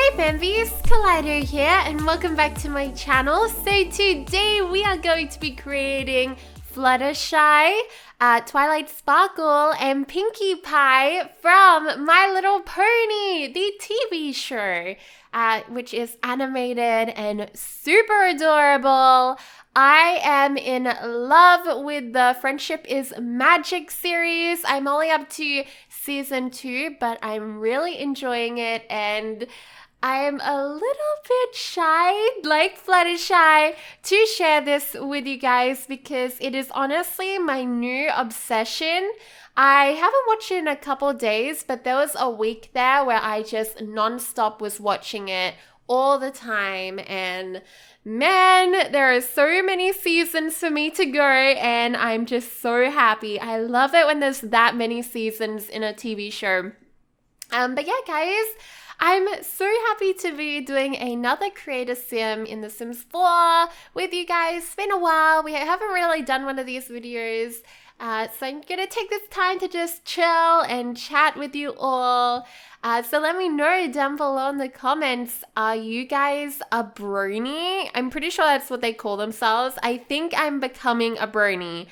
Hey Bambies, Kaleidow here and welcome back to my channel. So today we are going to be creating Fluttershy, Twilight Sparkle and Pinkie Pie from My Little Pony, the TV show, which is animated and super adorable. I am in love with the Friendship is Magic series. I'm only up to season 2, but I'm really enjoying it and I'm a little bit shy, like Fluttershy, to share this with you guys because it is honestly my new obsession. I haven't watched it in a couple days, but there was a week there where I just non-stop was watching it all the time, and man, there are so many seasons for me to go and I'm just so happy. I love it when there's that many seasons in a TV show. But yeah, guys, I'm so happy to be doing another creator sim in The Sims 4 with you guys. It's been a while. We haven't really done one of these videos. So I'm going to take this time to just chill and chat with you all. So let me know down below in the comments, are you guys a brony? I'm pretty sure that's what they call themselves. I think I'm becoming a brony.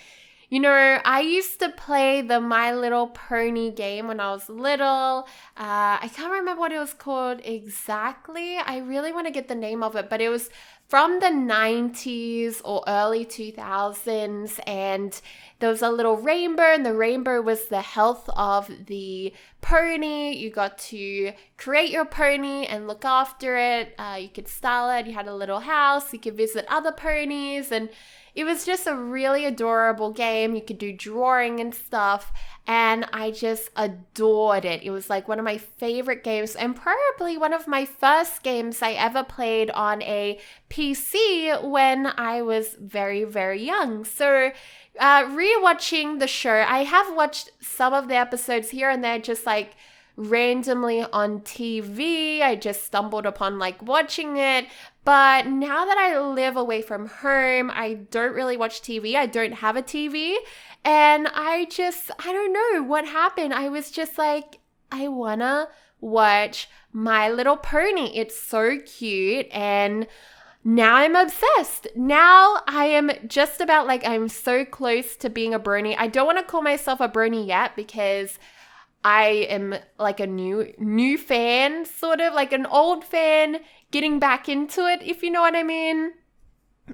You know, I used to play the My Little Pony game when I was little. I can't remember what it was called exactly. I really want to get the name of it, but it was from the 90s or early 2000s, and there was a little rainbow, and the rainbow was the health of the pony. You got to create your pony and look after it. You could style it. You had a little house. You could visit other ponies, and it was just a really adorable game. You could do drawing and stuff, and I just adored it. It was like one of my favorite games and probably one of my first games I ever played on a PC when I was very, very young. So rewatching the show, I have watched some of the episodes here and there just like randomly on TV. I just stumbled upon like watching it. But now that I live away from home, I don't really watch TV. I don't have a TV. And I don't know what happened. I was just like, I wanna watch My Little Pony. It's so cute. And now I'm obsessed. Now I am just about like, I'm so close to being a brony. I don't want to call myself a brony yet because I am like a new fan, sort of like an old fan getting back into it, if you know what I mean.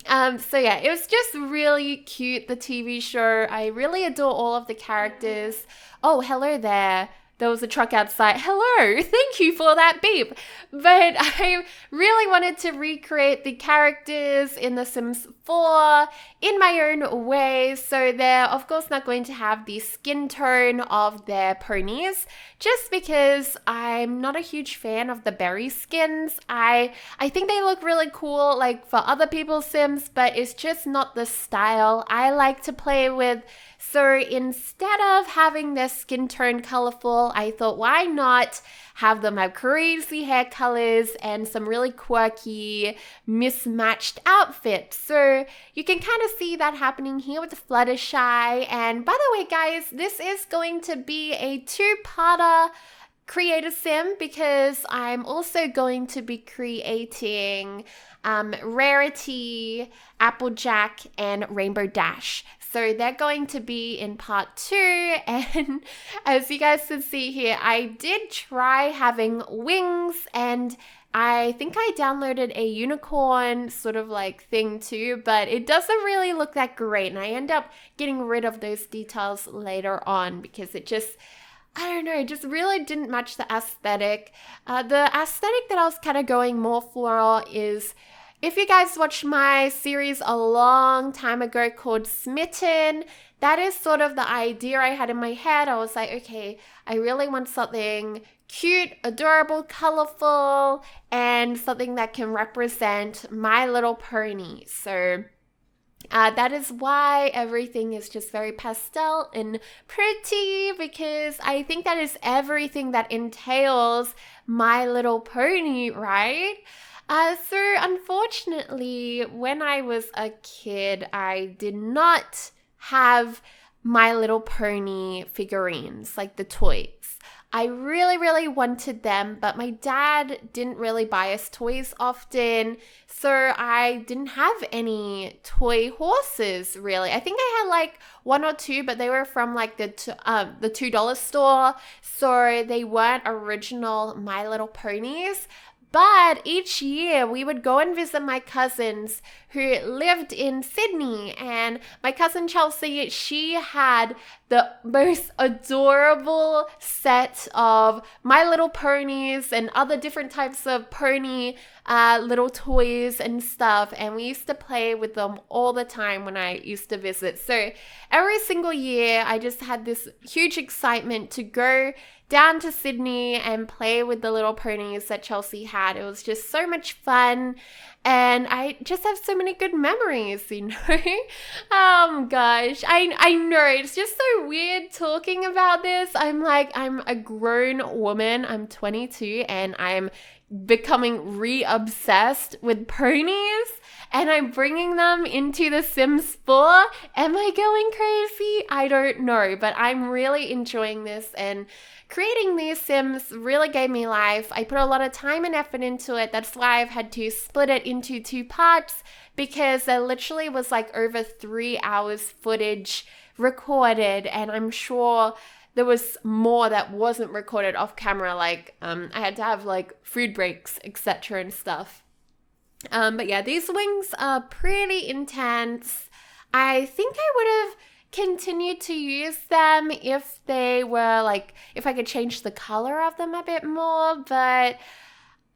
So yeah, it was just really cute, the TV show. I really adore all of the characters. Oh, hello there. There was a truck outside. Hello, thank you for that beep. But I really wanted to recreate the characters in The Sims 4 in my own way. So they're of course not going to have the skin tone of their ponies, just because I'm not a huge fan of the berry skins. I think they look really cool like for other people's Sims, but it's just not the style I like to play with. So instead of having their skin tone colorful, I thought, why not have them have crazy hair colors and some really quirky, mismatched outfits? So you can kind of see that happening here with Fluttershy. And by the way, guys, this is going to be a 2-parter creator sim because I'm also going to be creating Rarity, Applejack, and Rainbow Dash. So they're going to be in part 2, and as you guys can see here, I did try having wings, and I think I downloaded a unicorn sort of like thing too, but it doesn't really look that great, and I end up getting rid of those details later on because it just, I don't know, it just really didn't match the aesthetic. The aesthetic that I was kind of going more for is, if you guys watched my series a long time ago called Smitten, that is sort of the idea I had in my head. I was like, okay, I really want something cute, adorable, colorful, and something that can represent My Little Pony. So that is why everything is just very pastel and pretty, because I think that is everything that entails My Little Pony, right? So unfortunately, when I was a kid, I did not have My Little Pony figurines, like the toys. I really, really wanted them, but my dad didn't really buy us toys often, so I didn't have any toy horses, really. I think I had like one or two, but they were from like the $2 store, so they weren't original My Little Ponies. But each year we would go and visit my cousins who lived in Sydney, and my cousin Chelsea, she had the most adorable set of My Little Ponies and other different types of pony little toys and stuff, and we used to play with them all the time when I used to visit. So every single year I just had this huge excitement to go down to Sydney and play with the little ponies that Chelsea had. It was just so much fun, and I just have so many good memories, you know. Gosh, I know it's just so weird talking about this. I'm a grown woman. I'm 22 and I'm becoming re-obsessed with ponies, and I'm bringing them into The Sims 4. Am I going crazy? I don't know, but I'm really enjoying this, and creating these Sims really gave me life. I put a lot of time and effort into it. That's why I've had to split it into 2 parts, because there literally was like over 3 hours footage recorded, and I'm sure there was more that wasn't recorded off camera, like I had to have like food breaks, etc. and stuff. But yeah, these wings are pretty intense. I think I would have continued to use them if they were like, if I could change the color of them a bit more, but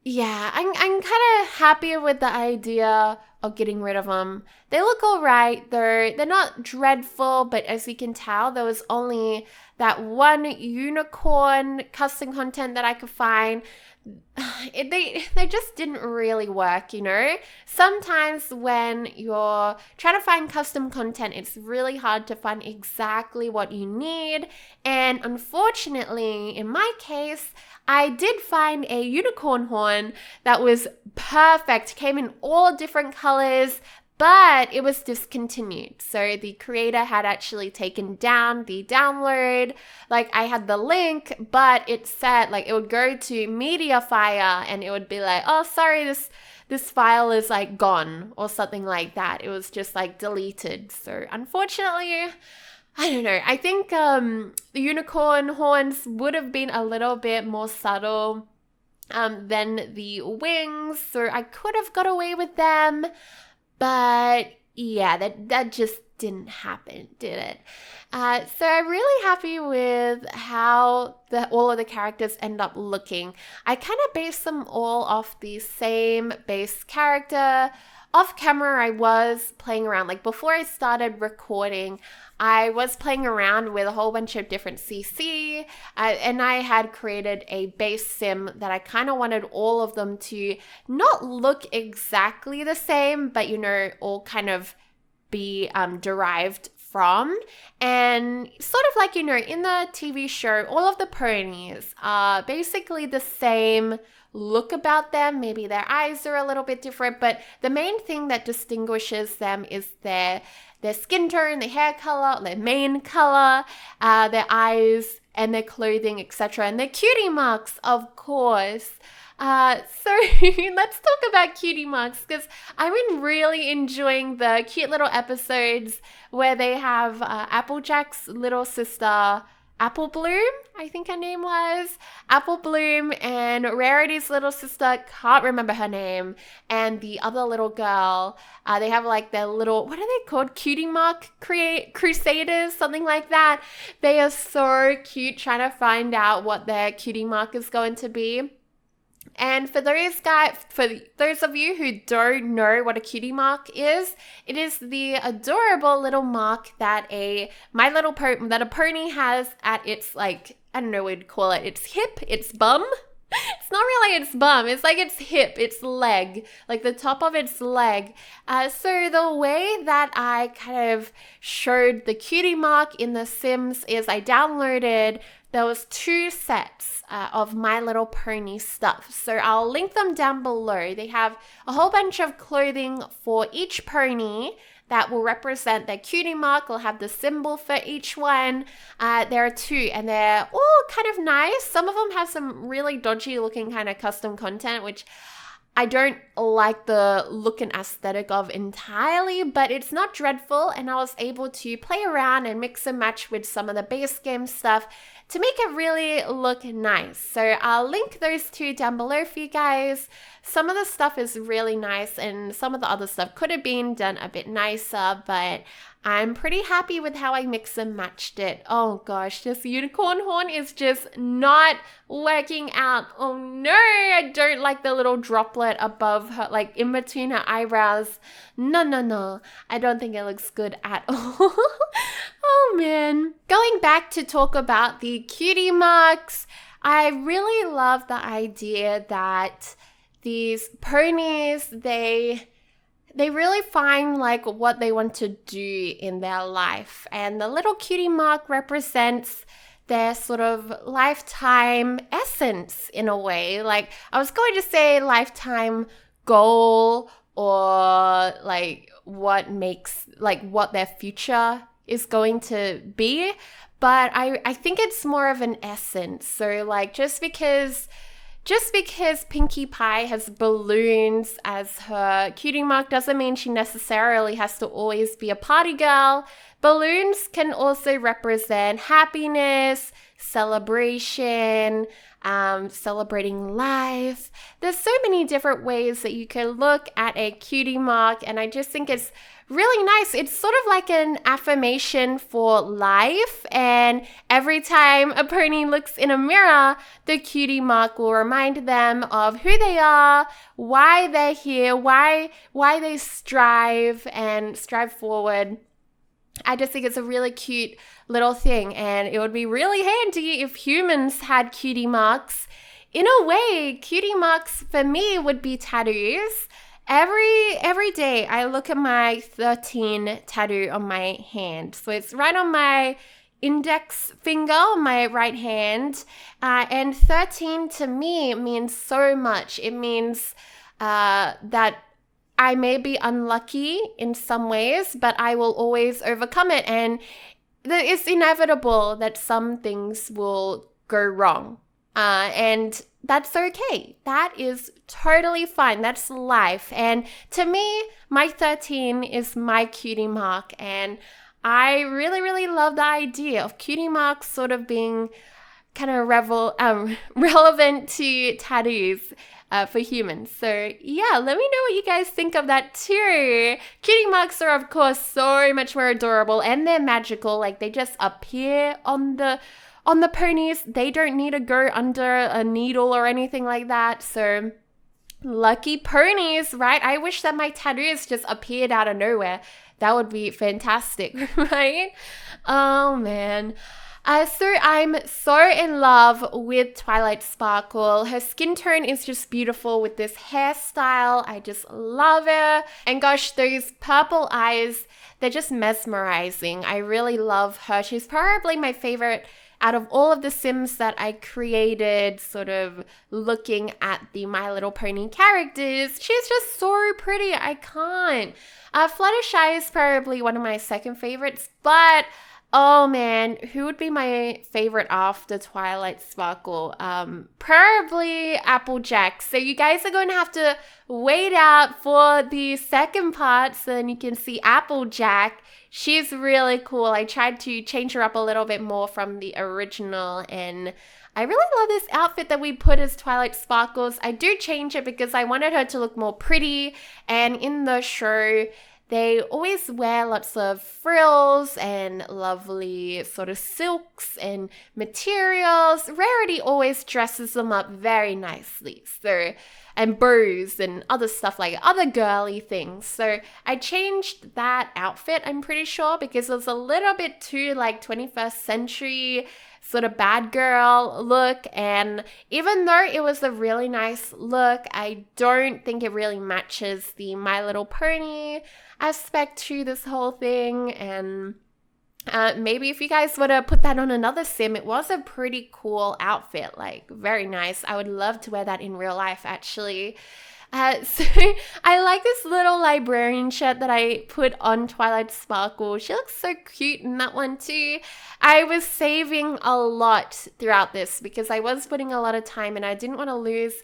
yeah, I'm kind of happy with the idea of getting rid of them. They look alright, they're not dreadful, but as you can tell, there was only that one unicorn custom content that I could find. They just didn't really work, you know. Sometimes when you're trying to find custom content, it's really hard to find exactly what you need, and unfortunately in my case, I did find a unicorn horn that was perfect, came in all different colors, but it was discontinued. So the creator had actually taken down the download. Like, I had the link, but it said like it would go to Mediafire and it would be like, oh, sorry, this file is like gone or something like that. It was just like deleted. So unfortunately, I don't know. I think the unicorn horns would have been a little bit more subtle than the wings, so I could have got away with them. But yeah, that just didn't happen, did it? So I'm really happy with how all of the characters end up looking. I kind of based them all off the same base character. Off camera, I was playing around. Like, before I started recording, I was playing around with a whole bunch of different CC, and I had created a base sim that I kind of wanted all of them to not look exactly the same, but, you know, all kind of be derived from. And sort of like, you know, in the TV show, all of the ponies are basically the same look about them. Maybe their eyes are a little bit different, but the main thing that distinguishes them is their skin tone, their hair color, their mane color, their eyes, and their clothing, etc. And their cutie marks, of course. So let's talk about cutie marks, because I've been really enjoying the cute little episodes where they have Applejack's little sister, Apple Bloom, I think her name was, Apple Bloom, and Rarity's little sister, can't remember her name, and the other little girl. They have like their little, what are they called? Cutie mark crusaders, something like that. They are so cute, trying to find out what their cutie mark is going to be. And for those of you who don't know what a cutie mark is, it is the adorable little mark that a pony has at its, like, I don't know what you'd call it, its hip, its bum. It's not really its bum, it's like its hip, its leg, like the top of its leg. So the way that I kind of showed the cutie mark in The Sims is I downloaded, there was 2 sets of My Little Pony stuff. So I'll link them down below. They have a whole bunch of clothing for each pony that will represent their cutie mark. Will have the symbol for each one. There are 2, and they're all kind of nice. Some of them have some really dodgy looking kind of custom content, which I don't like the look and aesthetic of entirely, but it's not dreadful, and I was able to play around and mix and match with some of the base game stuff to make it really look nice. So I'll link those 2 down below for you guys. Some of the stuff is really nice, and some of the other stuff could have been done a bit nicer, but I'm pretty happy with how I mix and matched it. Oh gosh, this unicorn horn is just not working out. Oh no, I don't like the little droplet above her, like in between her eyebrows. No. I don't think it looks good at all. Oh man. Going back to talk about the cutie marks, I really love the idea that these ponies, they really find like what they want to do in their life. And the little cutie mark represents their sort of lifetime essence in a way. Like I was going to say lifetime goal, or like what their future is going to be. But I think it's more of an essence. So like just because Pinkie Pie has balloons as her cutie mark doesn't mean she necessarily has to always be a party girl. Balloons can also represent happiness, celebration, celebrating life. There's so many different ways that you can look at a cutie mark, and I just think it's really nice. It's sort of like an affirmation for life, and every time a pony looks in a mirror, the cutie mark will remind them of who they are, why they're here, why they strive forward. I just think it's a really cute little thing, and it would be really handy if humans had cutie marks. In a way, cutie marks for me would be tattoos. Every day I look at my 13 tattoo on my hand. So it's right on my index finger on my right hand. And 13 to me means so much. It means that I may be unlucky in some ways, but I will always overcome it. And it's inevitable that some things will go wrong. And that's okay. That is totally fine. That's life. And to me, my 13 is my cutie mark. And I really, really love the idea of cutie marks sort of being kind of relevant to tattoos for humans. So yeah, let me know what you guys think of that too. Cutie marks are of course so much more adorable, and they're magical. Like they just appear on the ponies. They don't need to go under a needle or anything like that. So lucky ponies, right? I wish that my tattoos just appeared out of nowhere. That would be fantastic, right? Oh man. So I'm so in love with Twilight Sparkle. Her skin tone is just beautiful with this hairstyle. I just love her. And gosh, those purple eyes, they're just mesmerizing. I really love her. She's probably my favorite out of all of the Sims that I created, sort of looking at the My Little Pony characters. She's just so pretty. I can't. Fluttershy is probably one of my second favorites, but oh man, who would be my favorite after Twilight Sparkle? Probably Applejack. So you guys are going to have to wait out for the second part so then you can see Applejack. She's really cool. I tried to change her up a little bit more from the original, and I really love this outfit that we put as Twilight Sparkles. I do change it because I wanted her to look more pretty, and in the show, they always wear lots of frills and lovely sort of silks and materials. Rarity always dresses them up very nicely. So, and bows and other stuff like other girly things. So I changed that outfit, I'm pretty sure, because it was a little bit too like 21st century sort of bad girl look. And even though it was a really nice look, I don't think it really matches the My Little Pony aspect to this whole thing. And Maybe if you guys were to put that on another sim, it was a pretty cool outfit, like very nice. I would love to wear that in real life, actually. So I like this little librarian shirt that I put on Twilight Sparkle. She looks so cute in that one too. I was saving a lot throughout this because I was putting a lot of time and I didn't want to lose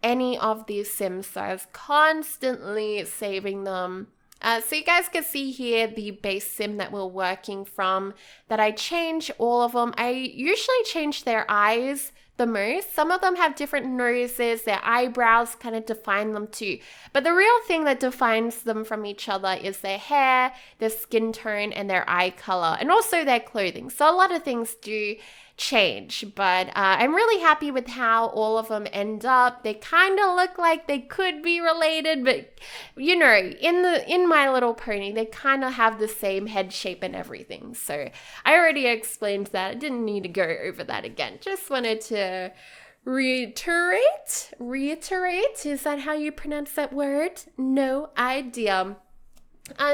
any of these sims, so I was constantly saving them. So you guys can see here the base sim that we're working from, that I change all of them. I usually change their eyes the most. Some of them have different noses, their eyebrows kind of define them too. But the real thing that defines them from each other is their hair, their skin tone, and their eye color, and also their clothing. So a lot of things do change, but I'm really happy with how all of them end up. They kind of look like they could be related, but you know, in My Little Pony, they kind of have the same head shape and everything. So I already explained that. I didn't need to go over that again. Just wanted to reiterate. Is that how you pronounce that word? No idea.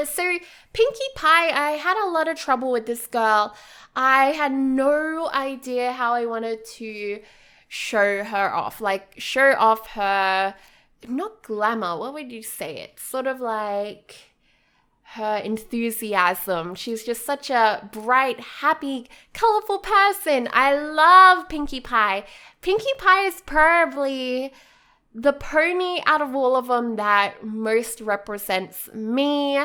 So Pinkie Pie, I had a lot of trouble with this girl. I had no idea how I wanted to show her off. Like, show off her, not glamour, what would you say? It's sort of like her enthusiasm. She's just such a bright, happy, colorful person. I love Pinkie Pie. Pinkie Pie is probably the pony out of all of them that most represents me.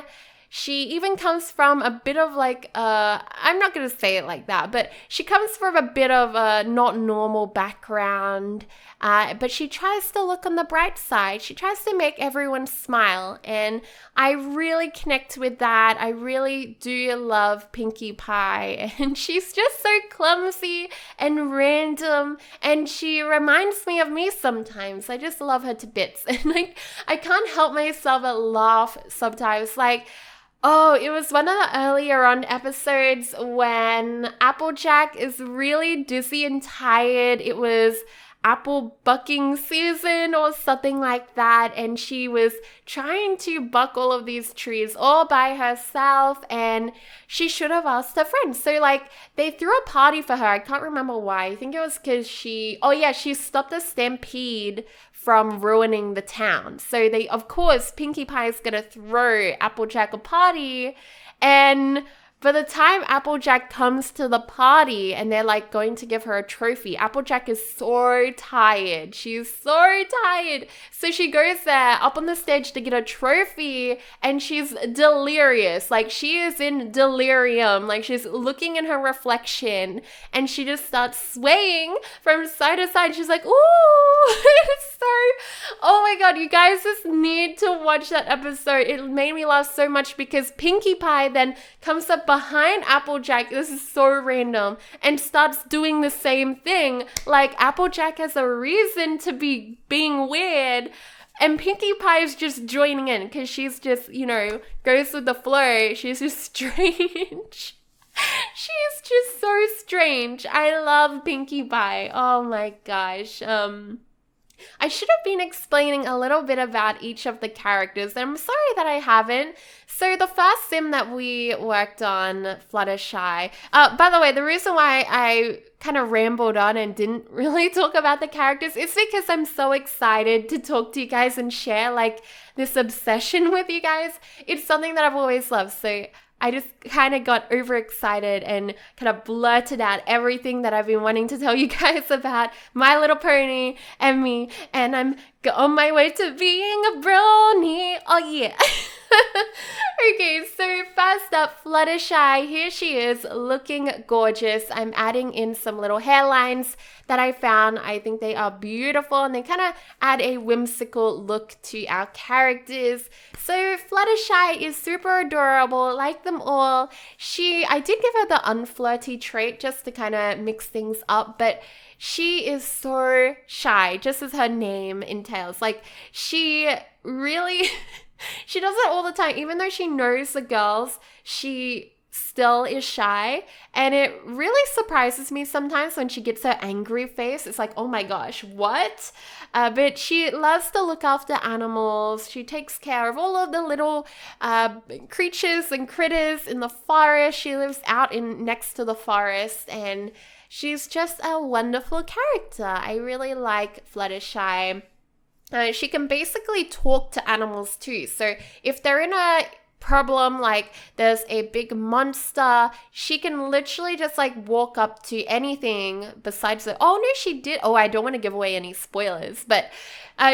She even comes from a bit of like I'm not going to say it like that, but she comes from a bit of a not normal background, but she tries to look on the bright side. She tries to make everyone smile, and I really connect with that. I really do love Pinkie Pie, and she's just so clumsy and random, and she reminds me of me sometimes. I just love her to bits, and like I can't help myself but laugh sometimes. Like, oh, it was one of the earlier on episodes when Applejack is really dizzy and tired. It was apple bucking season or something like that, and she was trying to buck all of these trees all by herself, and she should have asked her friends. So like they threw a party for her. I can't remember why. I think it was because she stopped a stampede from ruining the town. So they, of course, Pinkie Pie is gonna throw Applejack a party, and by the time Applejack comes to the party and they're like going to give her a trophy, Applejack is so tired. She's so tired. So she goes there up on the stage to get a trophy, and she's delirious. Like, she is in delirium. Like, she's looking in her reflection and she just starts swaying from side to side. She's like, ooh, it's so, oh my God, you guys just need to watch that episode. It made me laugh so much because Pinkie Pie then comes up behind Applejack, this is so random, and starts doing the same thing. Like, Applejack has a reason to be being weird, and Pinkie Pie is just joining in because she's just, you know, goes with the flow. She's just strange. She's just so strange. I love Pinkie Pie. Oh my gosh. I should have been explaining a little bit about each of the characters, and I'm sorry that I haven't. So the first sim that we worked on, Fluttershy, by the way, the reason why I kind of rambled on and didn't really talk about the characters is because I'm so excited to talk to you guys and share like this obsession with you guys. It's something that I've always loved, so I just kind of got overexcited and kind of blurted out everything that I've been wanting to tell you guys about My Little Pony and me, and I'm on my way to being a brony. Oh yeah. Okay, so first up, Fluttershy. Here she is, looking gorgeous. I'm adding in some little hairlines that I found. I think they are beautiful, and they kind of add a whimsical look to our characters. So Fluttershy is super adorable, like them all. I did give her the unflirty trait just to kind of mix things up, but she is so shy, just as her name entails. Like, she really... She does it all the time. Even though she knows the girls, she still is shy, and it really surprises me sometimes when she gets her angry face. It's like, oh my gosh, what? But she loves to look after animals. She takes care of all of the little creatures and critters in the forest. She lives out next to the forest, and she's just a wonderful character. I really like Fluttershy. She can basically talk to animals too. So if they're in a problem, like there's a big monster, she can literally just like walk up to anything besides I don't want to give away any spoilers, but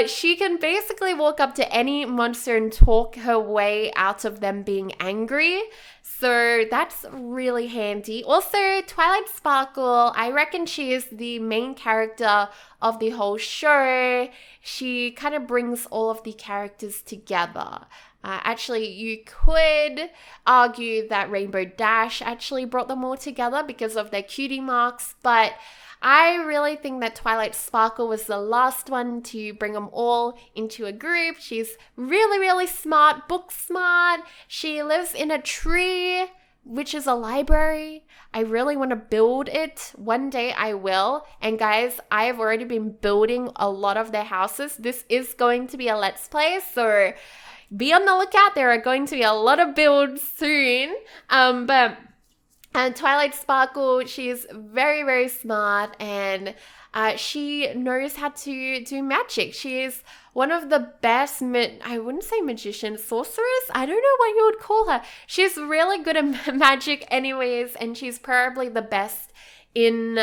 she can basically walk up to any monster and talk her way out of them being angry. So that's really handy. Also, Twilight Sparkle, I reckon she is the main character of the whole show. She kind of brings all of the characters together. Actually, you could argue that Rainbow Dash actually brought them all together because of their cutie marks, but I really think that Twilight Sparkle was the last one to bring them all into a group. She's really, really smart, book smart. She lives in a tree, which is a library. I really want to build it. One day I will. And guys, I have already been building a lot of their houses. This is going to be a Let's Play, so be on the lookout. There are going to be a lot of builds soon. But Twilight Sparkle, she's very, very smart, and she knows how to do magic. She is one of the best, I wouldn't say magician, sorceress? I don't know what you would call her. She's really good at magic anyways, and she's probably the best in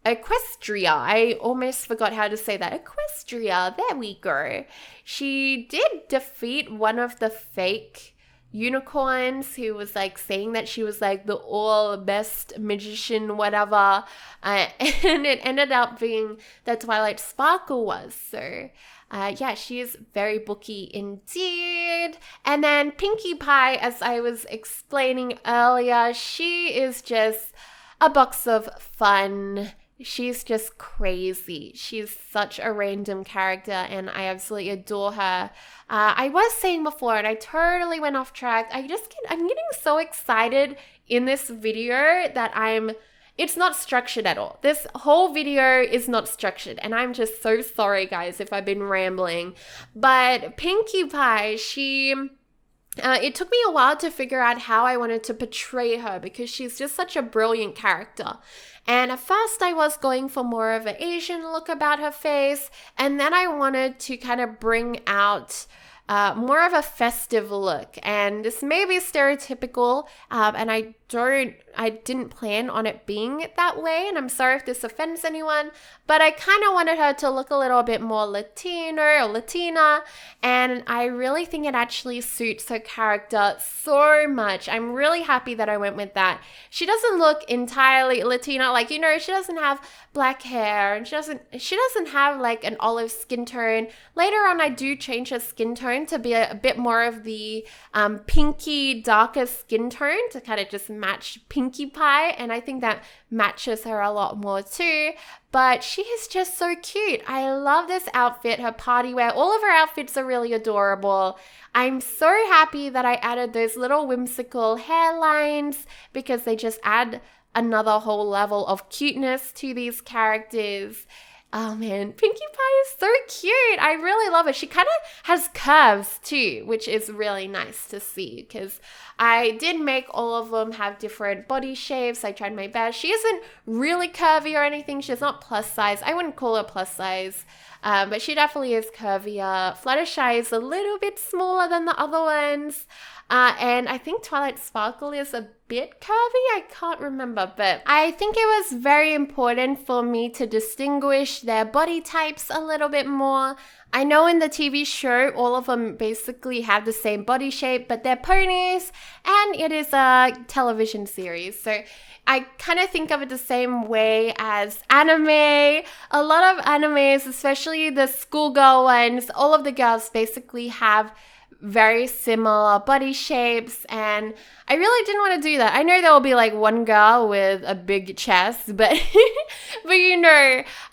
Equestria. I almost forgot how to say that. Equestria, there we go. She did defeat one of the fake unicorns who was like saying that she was like the all best magician, whatever. And it ended up being that Twilight Sparkle was. So yeah, she is very booky indeed. And then Pinkie Pie, as I was explaining earlier, she is just a box of fun. She's just crazy. She's such a random character, and I absolutely adore her. I was saying before, and I totally went off track, I'm getting so excited in this video that it's not structured at all. This whole video is not structured, and I'm just so sorry, guys, if I've been rambling. But Pinkie Pie, it took me a while to figure out how I wanted to portray her because she's just such a brilliant character. And at first I was going for more of an Asian look about her face, and then I wanted to kind of bring out more of a festive look. And this may be stereotypical, and I didn't plan on it being that way, and I'm sorry if this offends anyone, but I kind of wanted her to look a little bit more Latino or Latina, and I really think it actually suits her character so much. I'm really happy that I went with that. She doesn't look entirely Latina, like, she doesn't have black hair, and she doesn't have like an olive skin tone. Later on, I do change her skin tone to be a bit more of the pinky, darker skin tone to kind of just match Pinkie Pie, and I think that matches her a lot more too. But she is just so cute. I love this outfit, her party wear. All of her outfits are really adorable. I'm so happy that I added those little whimsical hairlines because they just add another whole level of cuteness to these characters. Oh man, Pinkie Pie is so cute. I really love her. She kind of has curves too, which is really nice to see because I did make all of them have different body shapes. I tried my best. She isn't really curvy or anything. She's not plus size. I wouldn't call her plus size, but she definitely is curvier. Fluttershy is a little bit smaller than the other ones. And I think Twilight Sparkle is a bit curvy. I can't remember, but I think it was very important for me to distinguish their body types a little bit more. I know in the TV show, all of them basically have the same body shape, but they're ponies, and it is a television series. So I kind of think of it the same way as anime. A lot of animes, especially the schoolgirl ones, all of the girls basically have very similar body shapes, and I really didn't want to do that. I know there will be like one girl with a big chest, but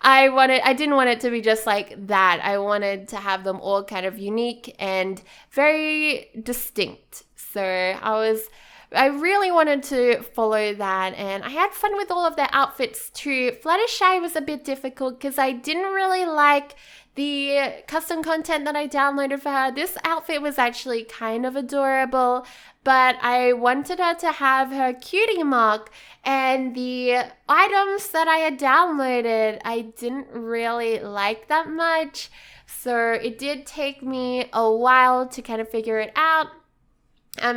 I didn't want it to be just like that. I wanted to have them all kind of unique and very distinct. So I was I really wanted to follow that, and I had fun with all of their outfits too. Fluttershy was a bit difficult because I didn't really like the custom content that I downloaded for her. This outfit was actually kind of adorable, but I wanted her to have her cutie mark, and the items that I had downloaded I didn't really like that much, so it did take me a while to kind of figure it out.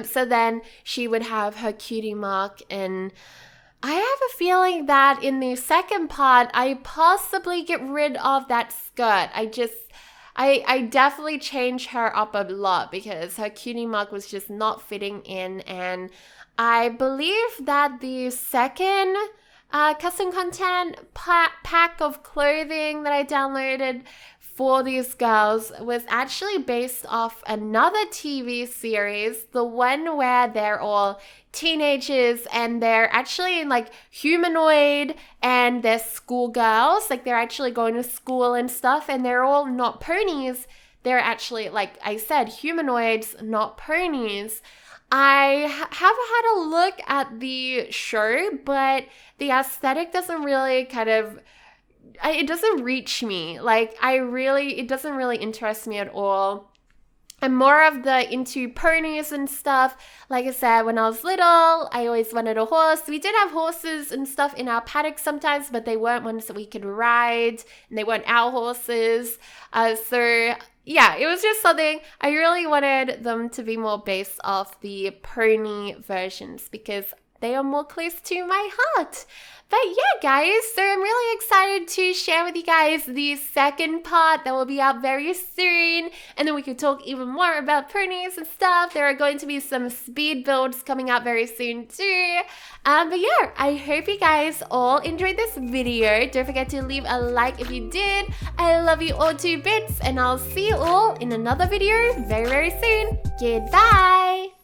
So then she would have her cutie mark, and I have a feeling that in the second part, I possibly get rid of that skirt. I definitely change her up a lot because her cutie mark was just not fitting in, and I believe that the second custom content pack of clothing that I downloaded for these girls was actually based off another TV series, the one where they're all teenagers and they're actually like humanoid and they're schoolgirls, like they're actually going to school and stuff, and they're all not ponies. They're actually, like I said, humanoids, not ponies. I have had a look at the show, but the aesthetic doesn't really it doesn't reach me. It doesn't really interest me at all. I'm more of the into ponies and stuff. Like I said, when I was little, I always wanted a horse. We did have horses and stuff in our paddock sometimes, but they weren't ones that we could ride, and they weren't our horses. So yeah, it was just something I really wanted them to be more based off the pony versions because they are more close to my heart. But yeah, guys, so I'm really excited to share with you guys the second part that will be out very soon. And then we can talk even more about ponies and stuff. There are going to be some speed builds coming out very soon too. But yeah, I hope you guys all enjoyed this video. Don't forget to leave a like if you did. I love you all to bits, and I'll see you all in another video very, very soon. Goodbye.